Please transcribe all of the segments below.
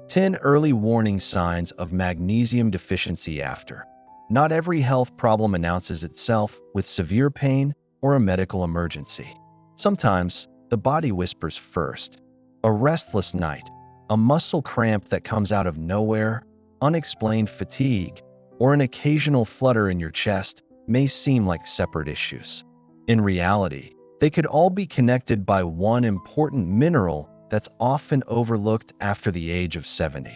10 early warning signs of magnesium deficiency after. Not every health problem announces itself with severe pain or a medical emergency. Sometimes, the body whispers first. A restless night, a muscle cramp that comes out of nowhere, unexplained fatigue, or an occasional flutter in your chest may seem like separate issues. In reality, they could all be connected by one important mineral that's often overlooked after the age of 70.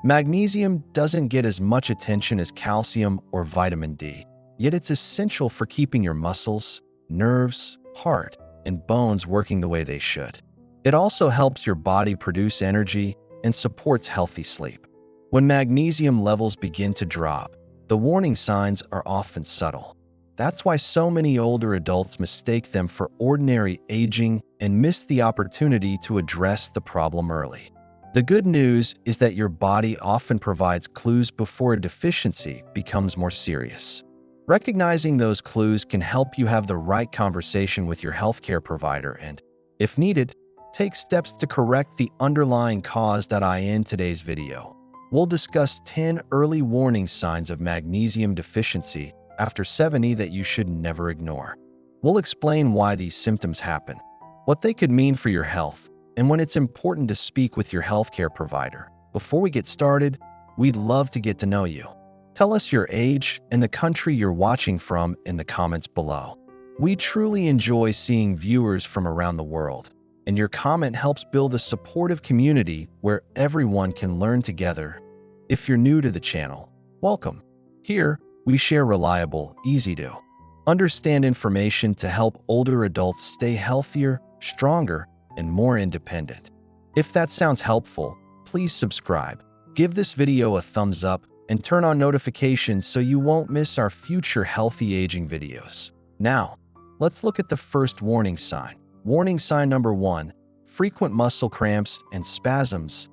Magnesium doesn't get as much attention as calcium or vitamin D, yet it's essential for keeping your muscles, nerves, heart, and bones working the way they should. It also helps your body produce energy and supports healthy sleep. When magnesium levels begin to drop, the warning signs are often subtle. That's why so many older adults mistake them for ordinary aging and miss the opportunity to address the problem early. The good news is that your body often provides clues before a deficiency becomes more serious. Recognizing those clues can help you have the right conversation with your healthcare provider and, if needed, take steps to correct the underlying cause. In today's video, we'll discuss 10 early warning signs of magnesium deficiency after 70 that you should never ignore. We'll explain why these symptoms happen, what they could mean for your health, and when it's important to speak with your healthcare provider. Before we get started, we'd love to get to know you. Tell us your age and the country you're watching from in the comments below. We truly enjoy seeing viewers from around the world, and your comment helps build a supportive community where everyone can learn together. If you're new to the channel, welcome. Here, we share reliable, easy-to-understand information to help older adults stay healthier, stronger, and more independent. If that sounds helpful, please subscribe, give this video a thumbs up, and turn on notifications so you won't miss our future healthy aging videos. Now, let's look at the first warning sign. Warning sign number 1, frequent muscle cramps and spasms.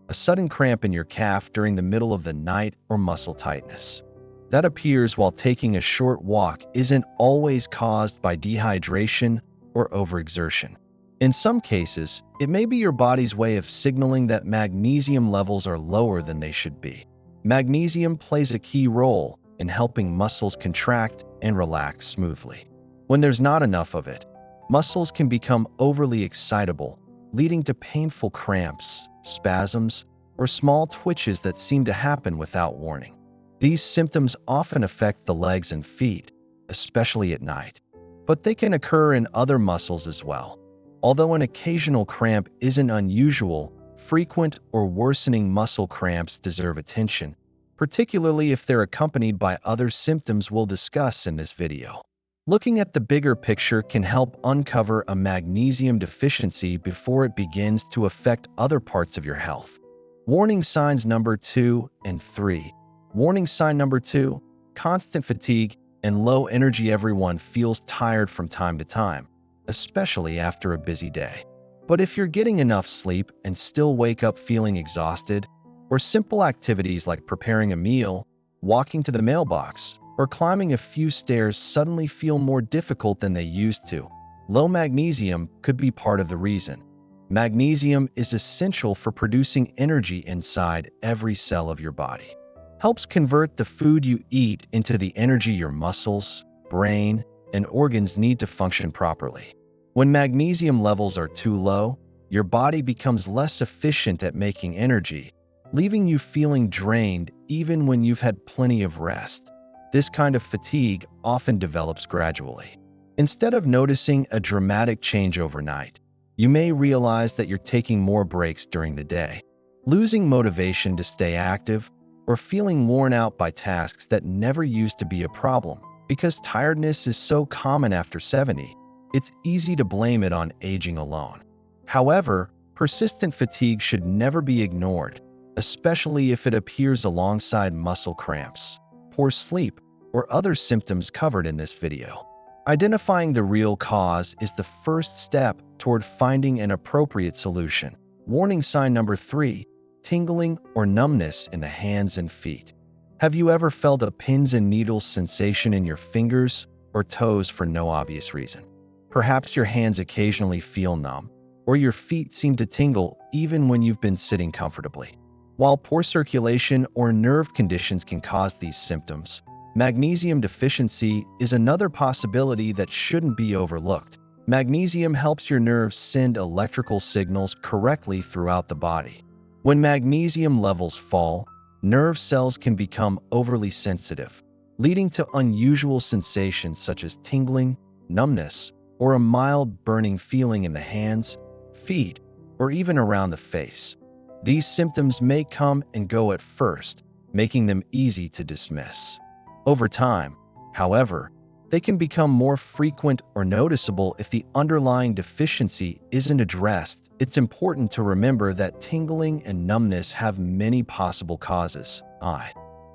A sudden cramp in your calf during the middle of the night or muscle tightness that appears while taking a short walk isn't always caused by dehydration or overexertion. In some cases, it may be your body's way of signaling that magnesium levels are lower than they should be. Magnesium plays a key role in helping muscles contract and relax smoothly. When there's not enough of it, muscles can become overly excitable, leading to painful cramps, spasms, or small twitches that seem to happen without warning. These symptoms often affect the legs and feet, especially at night, but they can occur in other muscles as well. Although an occasional cramp isn't unusual, frequent or worsening muscle cramps deserve attention, particularly if they're accompanied by other symptoms we'll discuss in this video. Looking at the bigger picture can help uncover a magnesium deficiency before it begins to affect other parts of your health. Warning signs number 2 and 3. Warning sign number 2, constant fatigue and low energy. Everyone feels tired from time to time, especially after a busy day. But if you're getting enough sleep and still wake up feeling exhausted, or simple activities like preparing a meal, walking to the mailbox, or climbing a few stairs suddenly feel more difficult than they used to, low magnesium could be part of the reason. Magnesium is essential for producing energy inside every cell of your body. Helps convert the food you eat into the energy your muscles, brain, and organs need to function properly. When magnesium levels are too low, your body becomes less efficient at making energy, leaving you feeling drained even when you've had plenty of rest. This kind of fatigue often develops gradually. Instead of noticing a dramatic change overnight, you may realize that you're taking more breaks during the day, losing motivation to stay active, or feeling worn out by tasks that never used to be a problem. Because tiredness is so common after 70, it's easy to blame it on aging alone. However, persistent fatigue should never be ignored, especially if it appears alongside muscle cramps, poor sleep, or other symptoms covered in this video. Identifying the real cause is the first step toward finding an appropriate solution. Warning sign number 3, tingling or numbness in the hands and feet. Have you ever felt a pins and needles sensation in your fingers or toes for no obvious reason? Perhaps your hands occasionally feel numb, or your feet seem to tingle even when you've been sitting comfortably. While poor circulation or nerve conditions can cause these symptoms, magnesium deficiency is another possibility that shouldn't be overlooked. Magnesium helps your nerves send electrical signals correctly throughout the body. When magnesium levels fall, nerve cells can become overly sensitive, leading to unusual sensations such as tingling, numbness, or a mild burning feeling in the hands, feet, or even around the face. These symptoms may come and go at first, making them easy to dismiss. Over time, however, they can become more frequent or noticeable if the underlying deficiency isn't addressed. It's important to remember that tingling and numbness have many possible causes,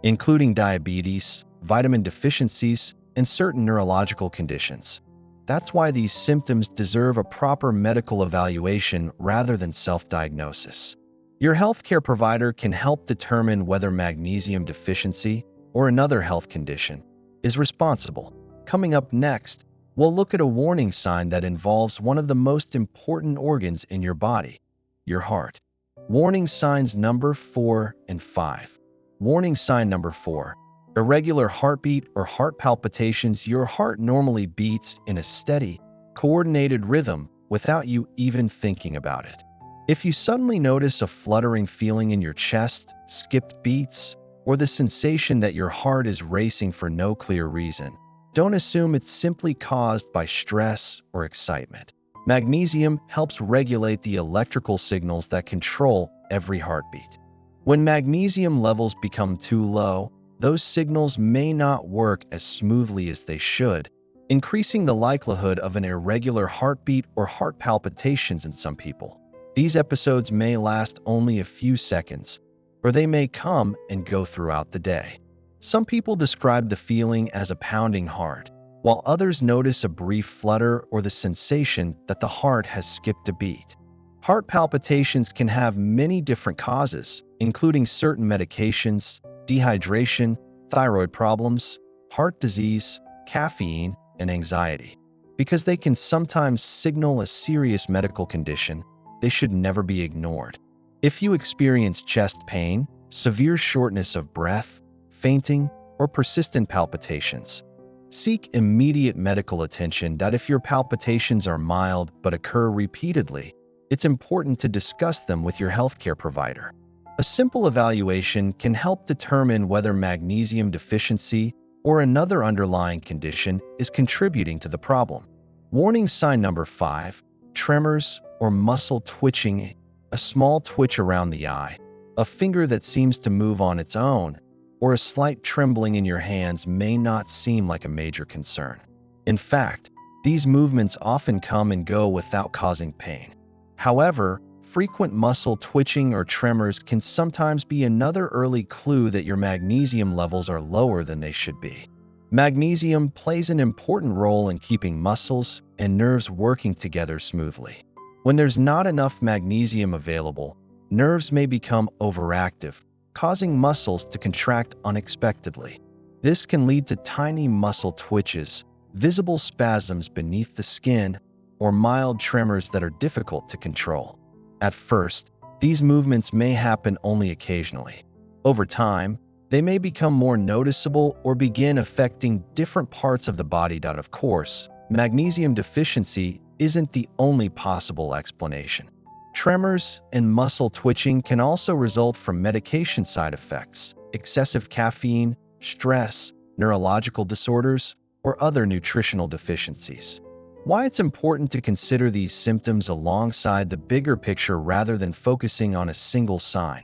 including diabetes, vitamin deficiencies, and certain neurological conditions. That's why these symptoms deserve a proper medical evaluation rather than self-diagnosis. Your healthcare provider can help determine whether magnesium deficiency or another health condition is responsible. Coming up next, we'll look at a warning sign that involves one of the most important organs in your body, your heart. Warning signs number 4 and 5. Warning sign number 4. Irregular heartbeat or heart palpitations. Your heart normally beats in a steady, coordinated rhythm without you even thinking about it. If you suddenly notice a fluttering feeling in your chest, skipped beats, or the sensation that your heart is racing for no clear reason, don't assume it's simply caused by stress or excitement. Magnesium helps regulate the electrical signals that control every heartbeat. When magnesium levels become too low, those signals may not work as smoothly as they should, increasing the likelihood of an irregular heartbeat or heart palpitations in some people. These episodes may last only a few seconds, or they may come and go throughout the day. Some people describe the feeling as a pounding heart, while others notice a brief flutter or the sensation that the heart has skipped a beat. Heart palpitations can have many different causes, including certain medications, dehydration, thyroid problems, heart disease, caffeine, and anxiety. Because they can sometimes signal a serious medical condition, they should never be ignored. If you experience chest pain, severe shortness of breath, fainting, or persistent palpitations, seek immediate medical attention. If your palpitations are mild but occur repeatedly, it's important to discuss them with your healthcare provider. A simple evaluation can help determine whether magnesium deficiency or another underlying condition is contributing to the problem. Warning sign number 5, tremors or muscle twitching. A small twitch around the eye, a finger that seems to move on its own, or a slight trembling in your hands may not seem like a major concern. In fact, these movements often come and go without causing pain. However, frequent muscle twitching or tremors can sometimes be another early clue that your magnesium levels are lower than they should be. Magnesium plays an important role in keeping muscles and nerves working together smoothly. When there's not enough magnesium available, nerves may become overactive, causing muscles to contract unexpectedly. This can lead to tiny muscle twitches, visible spasms beneath the skin, or mild tremors that are difficult to control. At first, these movements may happen only occasionally. Over time, they may become more noticeable or begin affecting different parts of the body. Of course, magnesium deficiency isn't the only possible explanation. Tremors and muscle twitching can also result from medication side effects, excessive caffeine, stress, neurological disorders, or other nutritional deficiencies. Why it's important to consider these symptoms alongside the bigger picture rather than focusing on a single sign.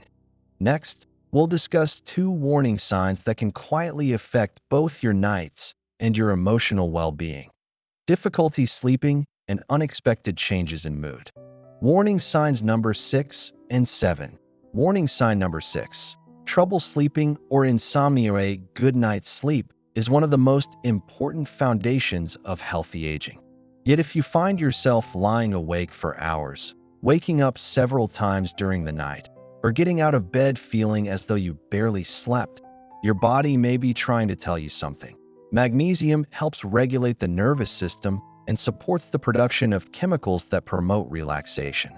Next, we'll discuss 2 warning signs that can quietly affect both your nights and your emotional well-being: difficulty sleeping and unexpected changes in mood. Warning signs number 6 and 7. Warning sign number 6. Trouble sleeping or insomnia. A good night's sleep is one of the most important foundations of healthy aging. Yet if you find yourself lying awake for hours, waking up several times during the night, or getting out of bed feeling as though you barely slept, your body may be trying to tell you something. Magnesium helps regulate the nervous system and supports the production of chemicals that promote relaxation.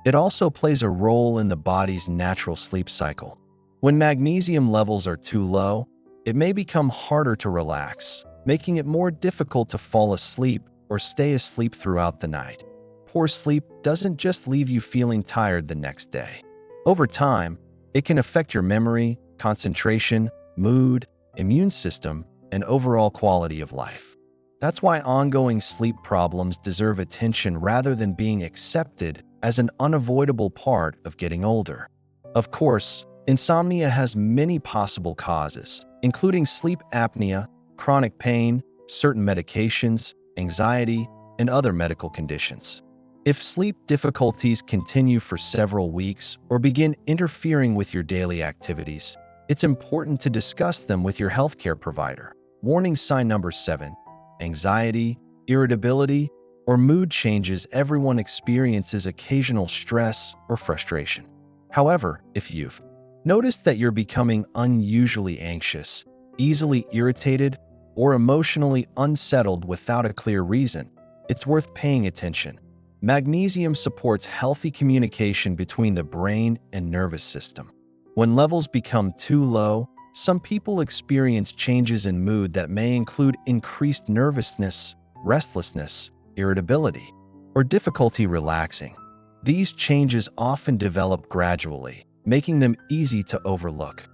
It also plays a role in the body's natural sleep cycle. When magnesium levels are too low, it may become harder to relax, making it more difficult to fall asleep or stay asleep throughout the night. Poor sleep doesn't just leave you feeling tired the next day. Over time, it can affect your memory, concentration, mood, immune system, and overall quality of life. That's why ongoing sleep problems deserve attention rather than being accepted as an unavoidable part of getting older. Of course, insomnia has many possible causes, including sleep apnea, chronic pain, certain medications, anxiety, and other medical conditions. If sleep difficulties continue for several weeks or begin interfering with your daily activities, it's important to discuss them with your healthcare provider. Warning sign number 7. Anxiety, irritability, or mood changes. Everyone experiences occasional stress or frustration. However, if you've noticed that you're becoming unusually anxious, easily irritated, or emotionally unsettled without a clear reason, it's worth paying attention. Magnesium supports healthy communication between the brain and nervous system. When levels become too low, some people experience changes in mood that may include increased nervousness, restlessness, irritability, or difficulty relaxing. These changes often develop gradually, making them easy to overlook.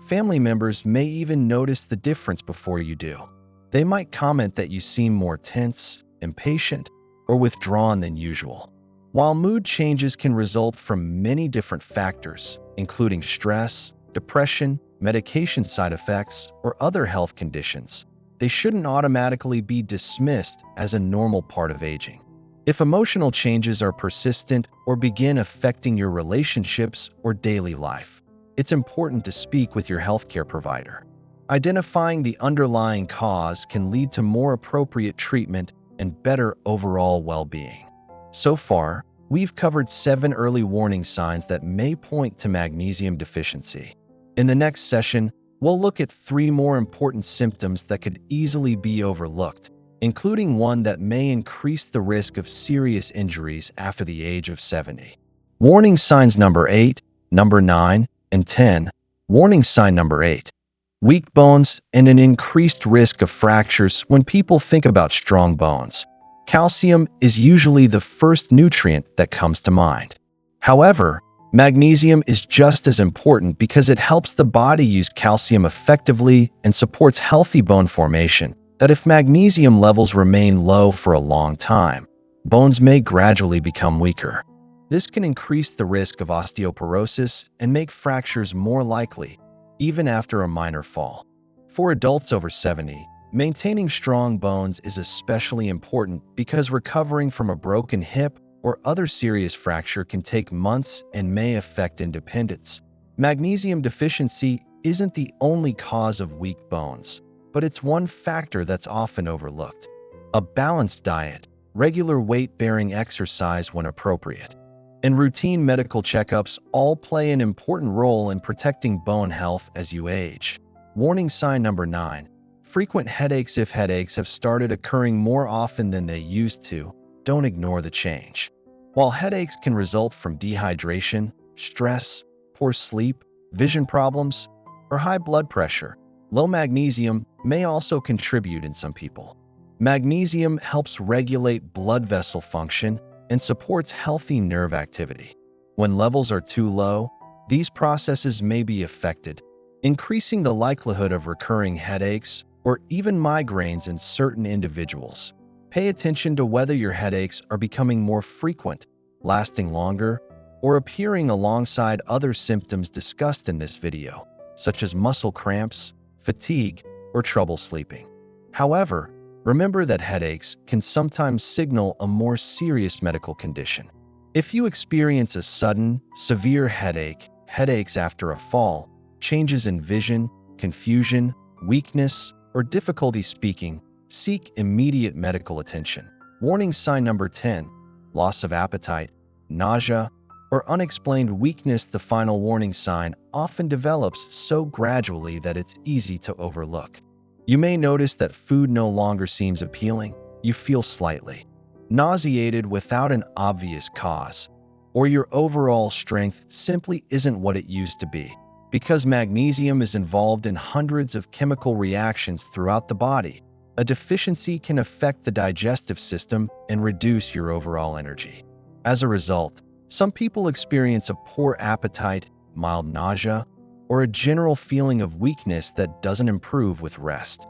Family members may even notice the difference before you do. They might comment that you seem more tense, impatient, or withdrawn than usual. While mood changes can result from many different factors, including stress, depression, medication side effects, or other health conditions, they shouldn't automatically be dismissed as a normal part of aging. If emotional changes are persistent or begin affecting your relationships or daily life, it's important to speak with your healthcare provider. Identifying the underlying cause can lead to more appropriate treatment and better overall well-being. So far, we've covered 7 early warning signs that may point to magnesium deficiency. In the next session, we'll look at 3 more important symptoms that could easily be overlooked, including one that may increase the risk of serious injuries after the age of 70. Warning signs number 8, number 9, and 10. Warning sign number 8. Weak bones and an increased risk of fractures. When people think about strong bones, calcium is usually the first nutrient that comes to mind. However, magnesium is just as important because it helps the body use calcium effectively and supports healthy bone formation. That if magnesium levels remain low for a long time, bones may gradually become weaker. This can increase the risk of osteoporosis and make fractures more likely, even after a minor fall. For adults over 70, maintaining strong bones is especially important because recovering from a broken hip or other serious fracture can take months and may affect independence. Magnesium deficiency isn't the only cause of weak bones, but it's one factor that's often overlooked. A balanced diet, regular weight-bearing exercise when appropriate, and routine medical checkups all play an important role in protecting bone health as you age. Warning sign number 9. Frequent headaches. If headaches have started occurring more often than they used to, don't ignore the change. While headaches can result from dehydration, stress, poor sleep, vision problems, or high blood pressure, low magnesium may also contribute in some people. Magnesium helps regulate blood vessel function and supports healthy nerve activity. When levels are too low, these processes may be affected, increasing the likelihood of recurring headaches or even migraines in certain individuals. Pay attention to whether your headaches are becoming more frequent, lasting longer, or appearing alongside other symptoms discussed in this video, such as muscle cramps, fatigue, or trouble sleeping. However, remember that headaches can sometimes signal a more serious medical condition. If you experience a sudden, severe headache, headaches after a fall, changes in vision, confusion, weakness, or difficulty speaking, seek immediate medical attention. Warning sign number 10. Loss of appetite, nausea, or unexplained weakness. The final warning sign often develops so gradually that it's easy to overlook. You may notice that food no longer seems appealing, you feel slightly nauseated without an obvious cause, or your overall strength simply isn't what it used to be. Because magnesium is involved in hundreds of chemical reactions throughout the body, a deficiency can affect the digestive system and reduce your overall energy. As a result, some people experience a poor appetite, mild nausea, or a general feeling of weakness that doesn't improve with rest.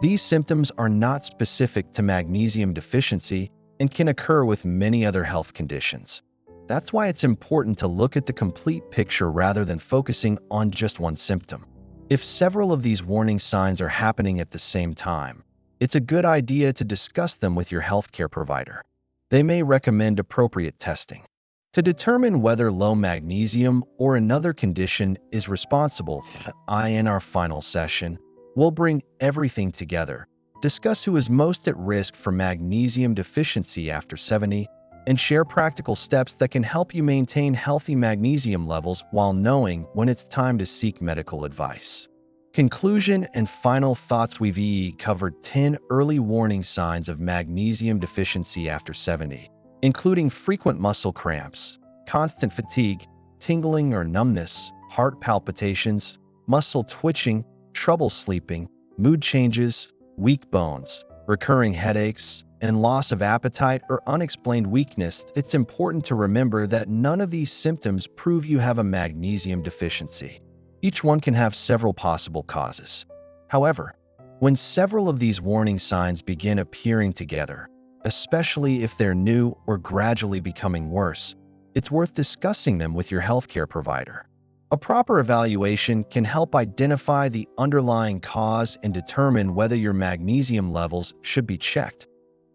These symptoms are not specific to magnesium deficiency and can occur with many other health conditions. That's why it's important to look at the complete picture rather than focusing on just one symptom. If several of these warning signs are happening at the same time, it's a good idea to discuss them with your healthcare provider. They may recommend appropriate testing. To determine whether low magnesium or another condition is responsible, in our final session, we'll bring everything together, discuss who is most at risk for magnesium deficiency after 70, and share practical steps that can help you maintain healthy magnesium levels while knowing when it's time to seek medical advice. Conclusion and final thoughts. We've covered 10 early warning signs of magnesium deficiency after 70, including frequent muscle cramps, constant fatigue, tingling or numbness, heart palpitations, muscle twitching, trouble sleeping, mood changes, weak bones, recurring headaches, and loss of appetite or unexplained weakness. It's important to remember that none of these symptoms prove you have a magnesium deficiency. Each one can have several possible causes. However, when several of these warning signs begin appearing together, especially if they're new or gradually becoming worse, it's worth discussing them with your healthcare provider. A proper evaluation can help identify the underlying cause and determine whether your magnesium levels should be checked.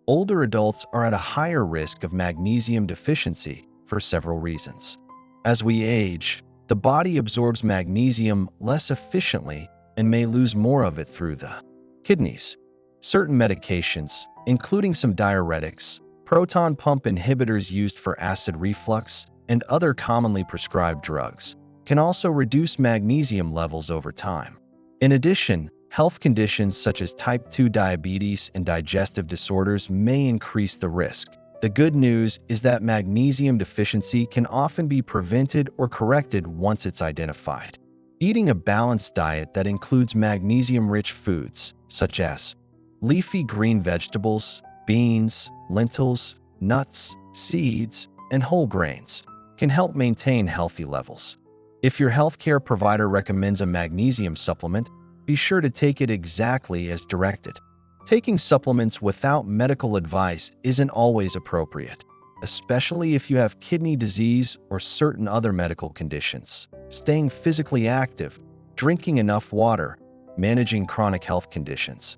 Older adults are at a higher risk of magnesium deficiency for several reasons. As we age, the body absorbs magnesium less efficiently and may lose more of it through the kidneys. Certain medications, including some diuretics, proton pump inhibitors used for acid reflux, and other commonly prescribed drugs, can also reduce magnesium levels over time. In addition, health conditions such as type 2 diabetes and digestive disorders may increase the risk. The good news is that magnesium deficiency can often be prevented or corrected once it's identified. Eating a balanced diet that includes magnesium-rich foods, such as leafy green vegetables, beans, lentils, nuts, seeds, and whole grains, can help maintain healthy levels. If your healthcare provider recommends a magnesium supplement, be sure to take it exactly as directed. Taking supplements without medical advice isn't always appropriate, especially if you have kidney disease or certain other medical conditions. Staying physically active, drinking enough water, managing chronic health conditions,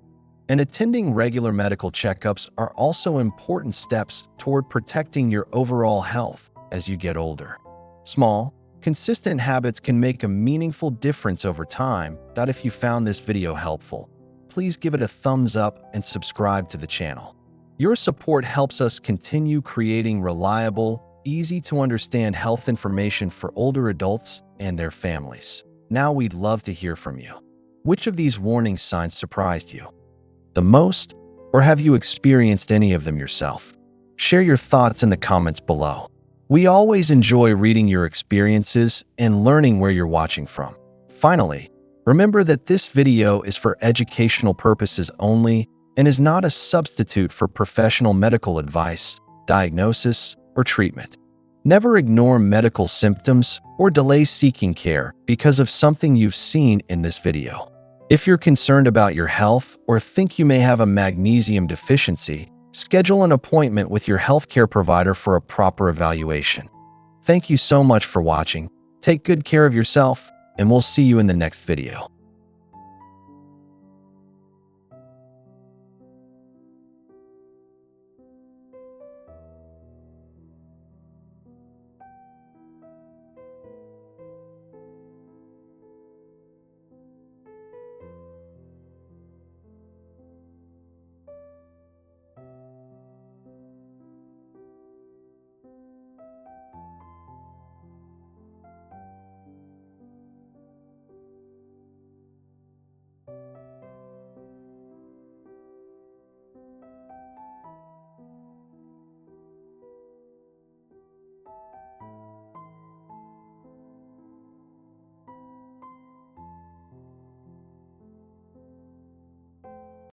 and attending regular medical checkups are also important steps toward protecting your overall health as you get older. Small, consistent habits can make a meaningful difference over time. If you found this video helpful, please give it a thumbs up and subscribe to the channel. Your support helps us continue creating reliable, easy-to-understand health information for older adults and their families. Now we'd love to hear from you. Which of these warning signs surprised you the most, or have you experienced any of them yourself? Share your thoughts in the comments below. We always enjoy reading your experiences and learning where you're watching from. Finally, remember that this video is for educational purposes only and is not a substitute for professional medical advice, diagnosis, or treatment. Never ignore medical symptoms or delay seeking care because of something you've seen in this video. If you're concerned about your health or think you may have a magnesium deficiency, schedule an appointment with your healthcare provider for a proper evaluation. Thank you so much for watching. Take good care of yourself, and we'll see you in the next video.